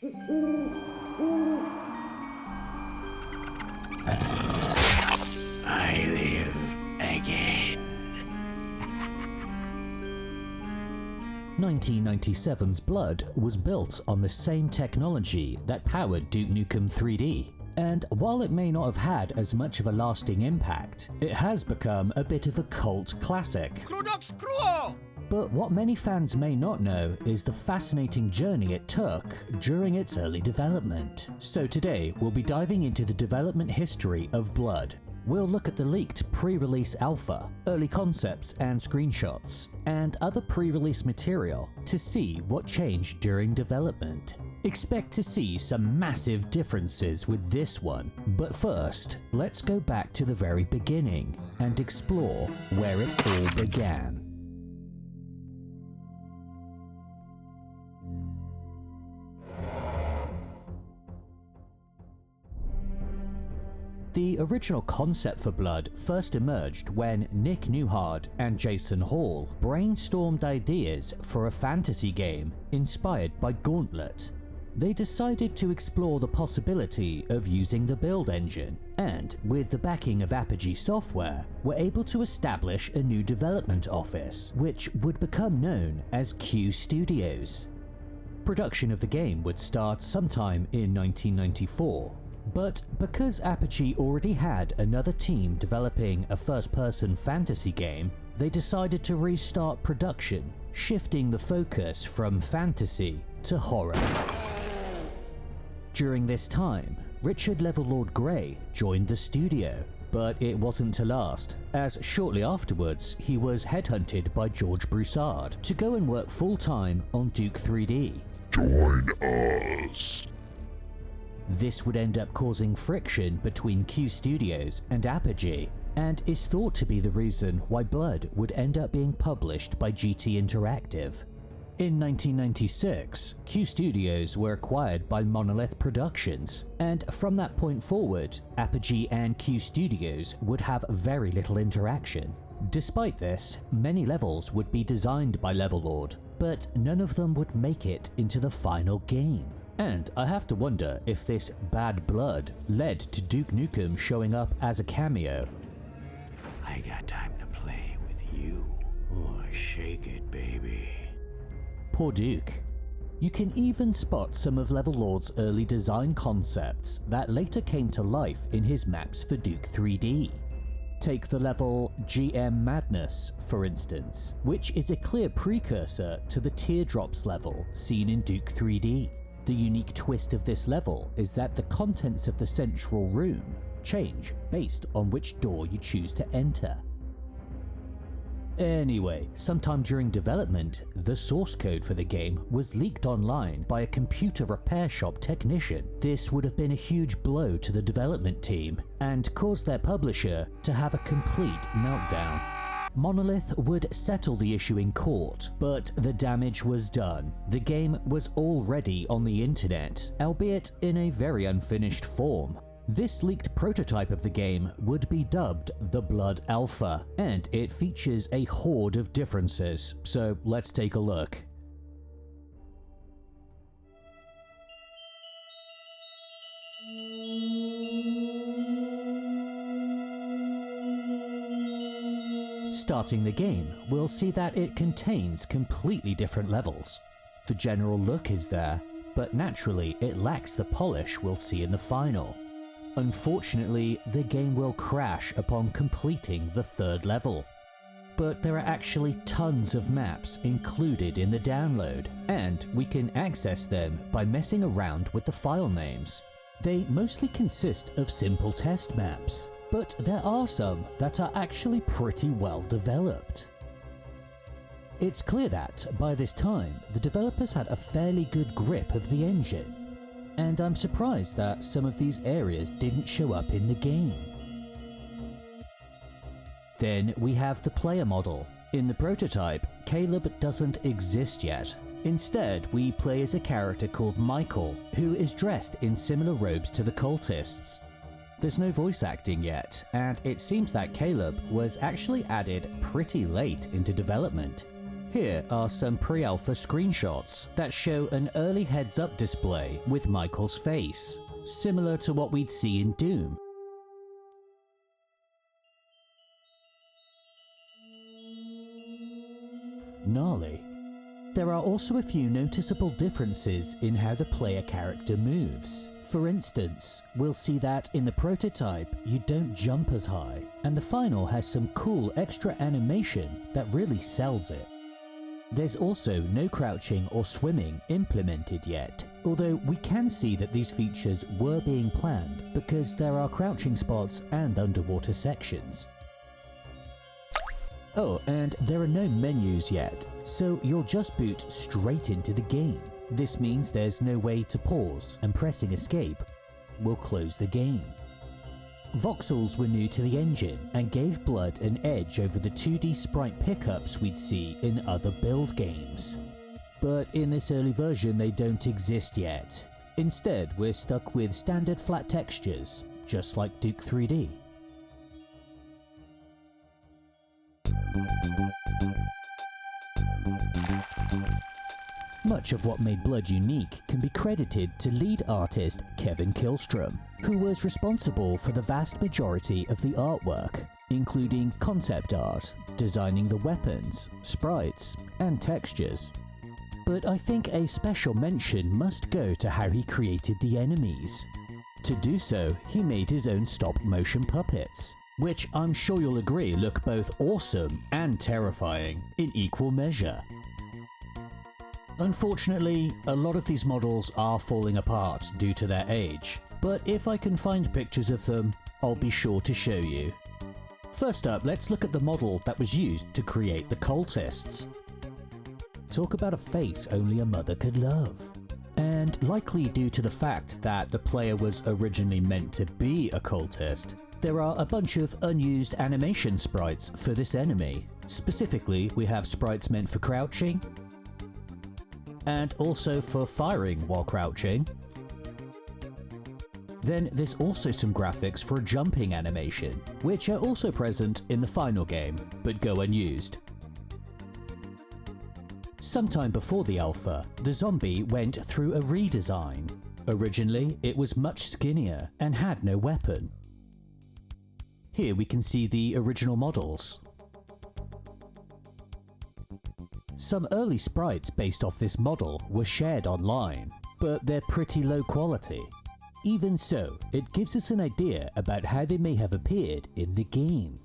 I live again. 1997's Blood was built on the same technology that powered Duke Nukem 3D. And while it may not have had as much of a lasting impact, it has become a bit of a cult classic. But what many fans may not know is the fascinating journey it took during its early development. So today we'll be diving into the development history of Blood. We'll look at the leaked pre-release alpha, early concepts and screenshots, and other pre-release material to see what changed during development. Expect to see some massive differences with this one, but first, let's go back to the very beginning and explore where it all began. The original concept for Blood first emerged when Nick Newhard and Jason Hall brainstormed ideas for a fantasy game inspired by Gauntlet. They decided to explore the possibility of using the build engine, and with the backing of Apogee Software, were able to establish a new development office, which would become known as Q Studios. Production of the game would start sometime in 1994. But because Apogee already had another team developing a first-person fantasy game, they decided to restart production, shifting the focus from fantasy to horror. During this time, Richard Levellord Grey joined the studio, but it wasn't to last, as shortly afterwards he was headhunted by George Broussard to go and work full-time on Duke 3D. Join us. This would end up causing friction between Q Studios and Apogee, and is thought to be the reason why Blood would end up being published by GT Interactive. In 1996, Q Studios were acquired by Monolith Productions, and from that point forward, Apogee and Q Studios would have very little interaction. Despite this, many levels would be designed by Levellord, but none of them would make it into the final game. And I have to wonder if this bad blood led to Duke Nukem showing up as a cameo. I got time to play with you. Oh, shake it, baby. Poor Duke. You can even spot some of Levellord's early design concepts that later came to life in his maps for Duke 3D. Take the level GM Madness, for instance, which is a clear precursor to the Teardrops level seen in Duke 3D. The unique twist of this level is that the contents of the central room change based on which door you choose to enter. Anyway, sometime during development, the source code for the game was leaked online by a computer repair shop technician. This would have been a huge blow to the development team and caused their publisher to have a complete meltdown. Monolith would settle the issue in court, but the damage was done. The game was already on the internet, albeit in a very unfinished form. This leaked prototype of the game would be dubbed the Blood Alpha, and it features a horde of differences, so let's take a look. Starting the game, we'll see that it contains completely different levels. The general look is there, but naturally it lacks the polish we'll see in the final. Unfortunately, the game will crash upon completing the third level. But there are actually tons of maps included in the download, and we can access them by messing around with the file names. They mostly consist of simple test maps, but there are some that are actually pretty well developed. It's clear that, by this time, the developers had a fairly good grip of the engine, and I'm surprised that some of these areas didn't show up in the game. Then we have the player model. In the prototype, Caleb doesn't exist yet. Instead, we play as a character called Michael, who is dressed in similar robes to the cultists. There's no voice acting yet, and it seems that Caleb was actually added pretty late into development. Here are some pre-alpha screenshots that show an early heads-up display with Michael's face, similar to what we'd see in Doom. Gnarly. There are also a few noticeable differences in how the player character moves. For instance, we'll see that in the prototype you don't jump as high, and the final has some cool extra animation that really sells it. There's also no crouching or swimming implemented yet, although we can see that these features were being planned because there are crouching spots and underwater sections. Oh, and there are no menus yet, so you'll just boot straight into the game. This means there's no way to pause, and pressing escape will close the game. Voxels were new to the engine and gave Blood an edge over the 2D sprite pickups we'd see in other build games. But in this early version they don't exist yet. Instead, we're stuck with standard flat textures, just like Duke 3D. Much of what made Blood unique can be credited to lead artist Kevin Killstrom, who was responsible for the vast majority of the artwork, including concept art, designing the weapons, sprites, and textures. But I think a special mention must go to how he created the enemies. To do so, he made his own stop-motion puppets, which I'm sure you'll agree look both awesome and terrifying in equal measure. Unfortunately, a lot of these models are falling apart due to their age, but if I can find pictures of them, I'll be sure to show you. First up, let's look at the model that was used to create the cultists. Talk about a face only a mother could love. And likely due to the fact that the player was originally meant to be a cultist, there are a bunch of unused animation sprites for this enemy. Specifically, we have sprites meant for crouching, and also for firing while crouching. Then there's also some graphics for a jumping animation, which are also present in the final game, but go unused. Sometime before the alpha, the zombie went through a redesign. Originally, it was much skinnier and had no weapon. Here we can see the original models. Some early sprites based off this model were shared online, but they're pretty low quality. Even so, it gives us an idea about how they may have appeared in the game.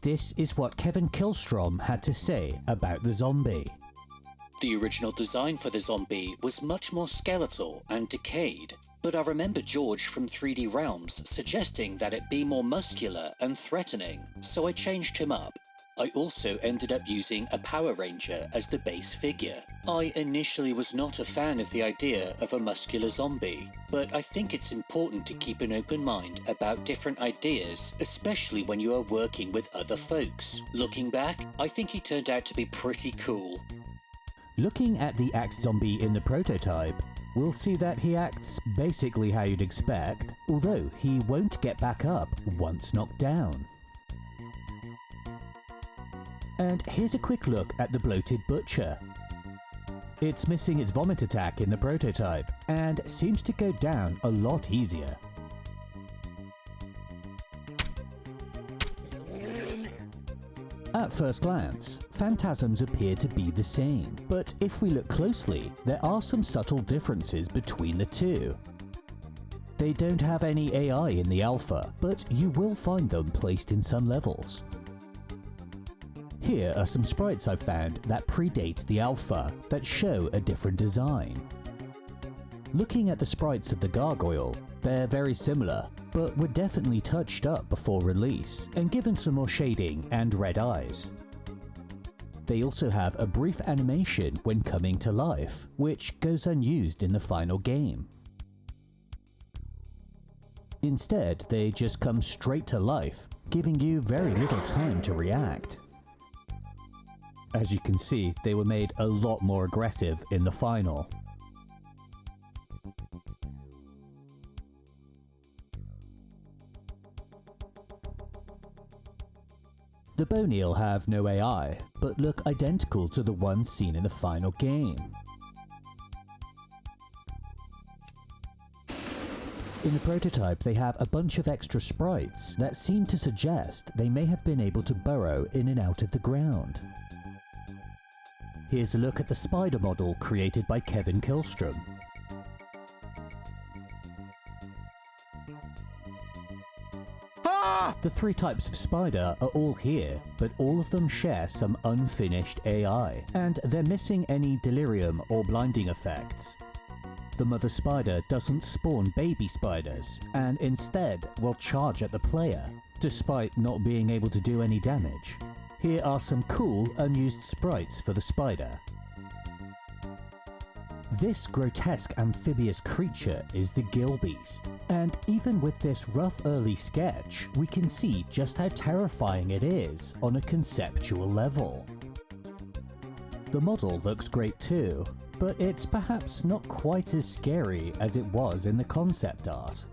This is what Kevin Killstrom had to say about the zombie. The original design for the zombie was much more skeletal and decayed, but I remember George from 3D Realms suggesting that it be more muscular and threatening, so I changed him up. I also ended up using a Power Ranger as the base figure. I initially was not a fan of the idea of a muscular zombie, but I think it's important to keep an open mind about different ideas, especially when you are working with other folks. Looking back, I think he turned out to be pretty cool. Looking at the axe zombie in the prototype, we'll see that he acts basically how you'd expect, although he won't get back up once knocked down. And here's a quick look at the bloated butcher. It's missing its vomit attack in the prototype, and seems to go down a lot easier. At first glance, phantasms appear to be the same, but if we look closely, there are some subtle differences between the two. They don't have any AI in the alpha, but you will find them placed in some levels. Here are some sprites I've found that predate the alpha that show a different design. Looking at the sprites of the gargoyle, they're very similar, but were definitely touched up before release and given some more shading and red eyes. They also have a brief animation when coming to life, which goes unused in the final game. Instead, they just come straight to life, giving you very little time to react. As you can see, they were made a lot more aggressive in the final. The bone eel have no AI, but look identical to the ones seen in the final game. In the prototype, they have a bunch of extra sprites that seem to suggest they may have been able to burrow in and out of the ground. Here's a look at the spider model created by Kevin Killstrom. The three types of spider are all here, but all of them share some unfinished AI, and they're missing any delirium or blinding effects. The mother spider doesn't spawn baby spiders, and instead will charge at the player, despite not being able to do any damage. Here are some cool, unused sprites for the spider. This grotesque amphibious creature is the Gillbeast, and even with this rough early sketch, we can see just how terrifying it is on a conceptual level. The model looks great too, but it's perhaps not quite as scary as it was in the concept art.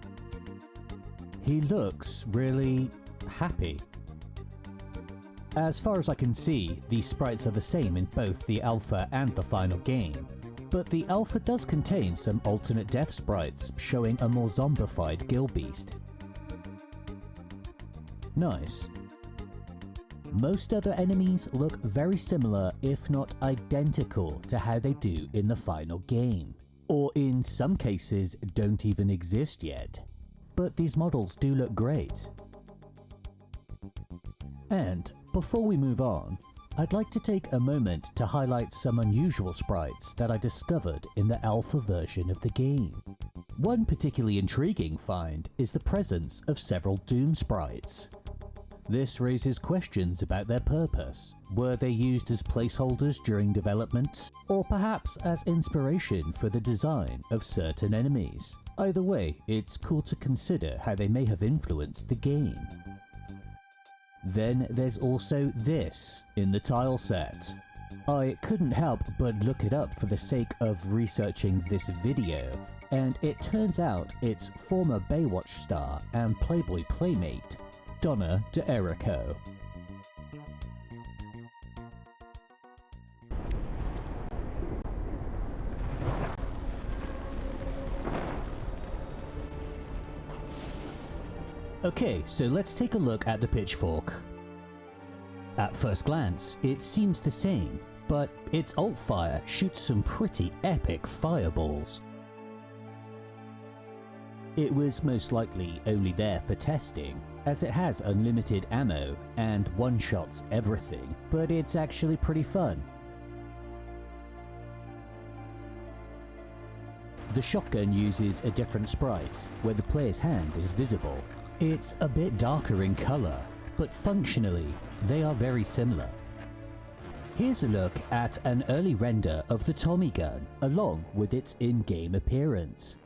He looks really happy. As far as I can see, the sprites are the same in both the alpha and the final game, but the alpha does contain some alternate death sprites showing a more zombified Gillbeast. Nice. Most other enemies look very similar, if not identical, to how they do in the final game, or in some cases don't even exist yet. But these models do look great. And before we move on, I'd like to take a moment to highlight some unusual sprites that I discovered in the alpha version of the game. One particularly intriguing find is the presence of several Doom sprites. This raises questions about their purpose. Were they used as placeholders during development, or perhaps as inspiration for the design of certain enemies? Either way, it's cool to consider how they may have influenced the game. Then there's also this in the tile set. I couldn't help but look it up for the sake of researching this video, and it turns out it's former Baywatch star and Playboy playmate, Donna D'Errico. Okay, so let's take a look at the pitchfork. At first glance, it seems the same, but its alt fire shoots some pretty epic fireballs. It was most likely only there for testing, as it has unlimited ammo and one-shots everything, but it's actually pretty fun. The shotgun uses a different sprite, where the player's hand is visible. It's a bit darker in colour, but functionally, they are very similar. Here's a look at an early render of the Tommy gun, along with its in-game appearance.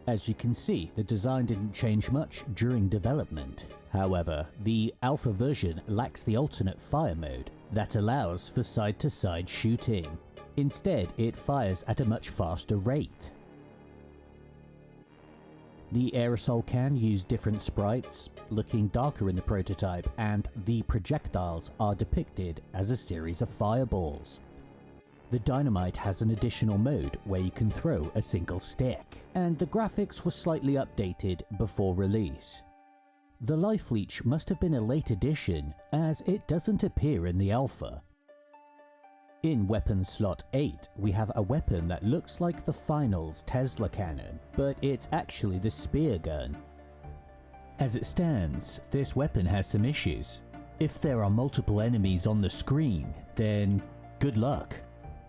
As you can see, the design didn't change much during development. However, the alpha version lacks the alternate fire mode that allows for side-to-side shooting. Instead, it fires at a much faster rate. The aerosol can use different sprites, looking darker in the prototype, and the projectiles are depicted as a series of fireballs. The dynamite has an additional mode where you can throw a single stick, and the graphics were slightly updated before release. The life leech must have been a late addition, as it doesn't appear in the alpha. In weapon slot 8, we have a weapon that looks like the final's Tesla cannon, but it's actually the spear gun. As it stands, this weapon has some issues. If there are multiple enemies on the screen, then good luck.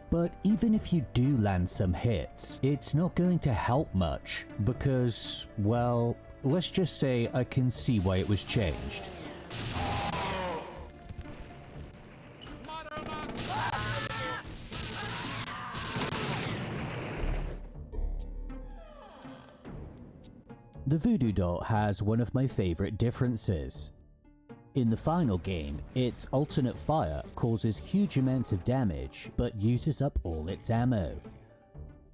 But even if you do land some hits, it's not going to help much because, well, let's just say I can see why it was changed. The voodoo doll has one of my favourite differences. In the final game, its alternate fire causes huge amounts of damage, but uses up all its ammo.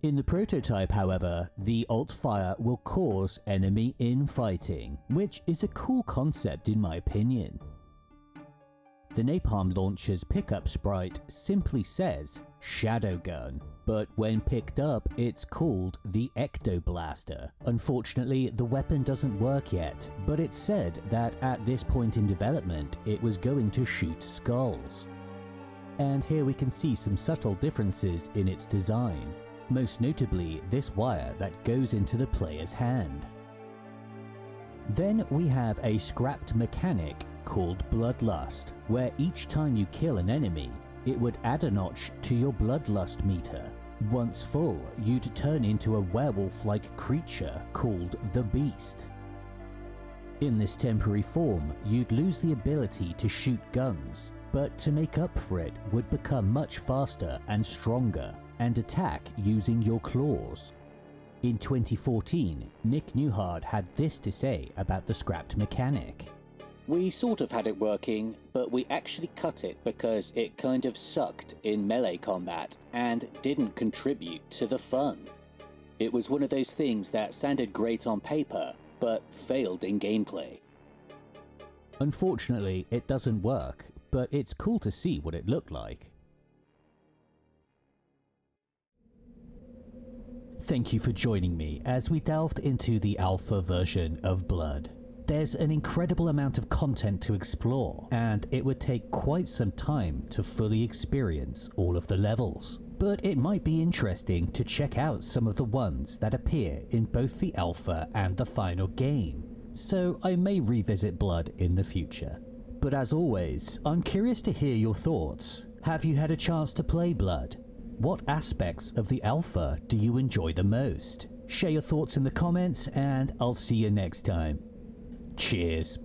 In the prototype, however, the alt fire will cause enemy infighting, which is a cool concept in my opinion. The napalm launcher's pickup sprite simply says Shadow Gun, but when picked up it's called the Ecto Blaster. Unfortunately, the weapon doesn't work yet, but it's said that at this point in development it was going to shoot skulls. And here we can see some subtle differences in its design, most notably this wire that goes into the player's hand. Then we have a scrapped mechanic called Bloodlust, where each time you kill an enemy, it would add a notch to your Bloodlust meter. Once full, you'd turn into a werewolf-like creature called the Beast. In this temporary form, you'd lose the ability to shoot guns, but to make up for it would become much faster and stronger, and attack using your claws. In 2014, Nick Newhard had this to say about the scrapped mechanic. We sort of had it working, but we actually cut it because it kind of sucked in melee combat and didn't contribute to the fun. It was one of those things that sounded great on paper, but failed in gameplay. Unfortunately, it doesn't work, but it's cool to see what it looked like. Thank you for joining me as we delved into the alpha version of Blood. There's an incredible amount of content to explore, and it would take quite some time to fully experience all of the levels. But it might be interesting to check out some of the ones that appear in both the alpha and the final game, so I may revisit Blood in the future. But as always, I'm curious to hear your thoughts. Have you had a chance to play Blood? What aspects of the alpha do you enjoy the most? Share your thoughts in the comments, and I'll see you next time. Cheers.